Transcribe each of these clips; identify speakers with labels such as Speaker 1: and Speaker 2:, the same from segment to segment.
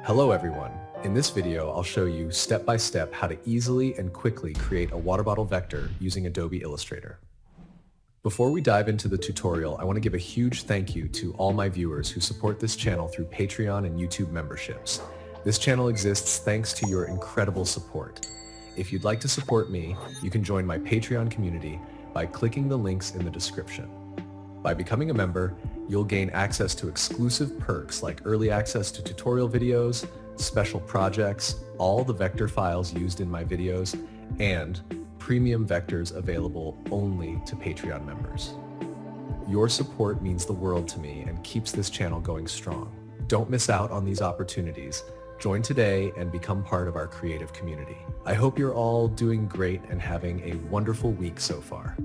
Speaker 1: Hello everyone. In this video, I'll show you step by step how to easily and quickly create a water bottle vector using Adobe Illustrator. Before we dive into the tutorial, I want to give a huge thank you to all my viewers who support this channel through Patreon and YouTube memberships. This channel exists thanks to your incredible support. If you'd like to support me, you can join my Patreon community by clicking the links in the description. By becoming a member, you'll gain access to exclusive perks like early access to tutorial videos, special projects, all the vector files used in my videos, and premium vectors available only to Patreon members. Your support means the world to me and keeps this channel going strong. Don't miss out on these opportunities. Join today and become part of our creative community. I hope you're all doing great and having a wonderful week so far.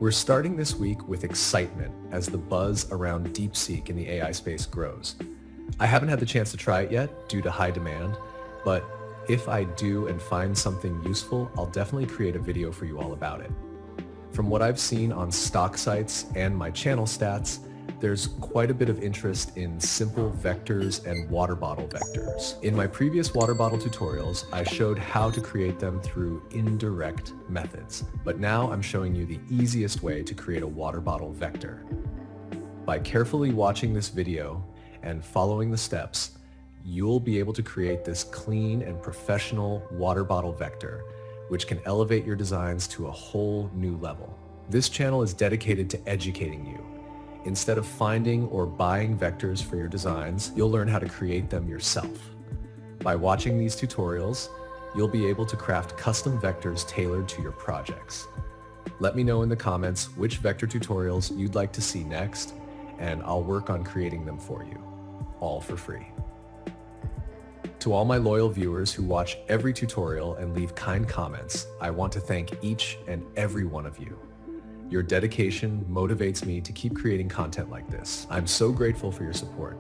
Speaker 1: We're starting this week with excitement as the buzz around DeepSeek in the AI space grows. I haven't had the chance to try it yet due to high demand, but if I do and find something useful, I'll definitely create a video for you all about it. From what I've seen on stock sites and my channel stats, there's quite a bit of interest in simple vectors and water bottle vectors. In my previous water bottle tutorials, I showed how to create them through indirect methods, but now I'm showing you the easiest way to create a water bottle vector. By carefully watching this video and following the steps, you'll be able to create this clean and professional water bottle vector, which can elevate your designs to a whole new level. This channel is dedicated to educating you. Instead of finding or buying vectors for your designs, you'll learn how to create them yourself. By watching these tutorials, you'll be able to craft custom vectors tailored to your projects. Let me know in the comments which vector tutorials you'd like to see next, and I'll work on creating them for you, all for free. To all my loyal viewers who watch every tutorial and leave kind comments, I want to thank each and every one of you. Your dedication motivates me to keep creating content like this. I'm so grateful for your support.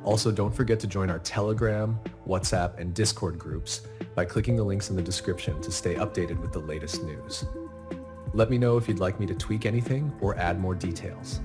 Speaker 1: Also, don't forget to join our Telegram, WhatsApp, and Discord groups by clicking the links in the description to stay updated with the latest news. Let me know if you'd like me to tweak anything or add more details.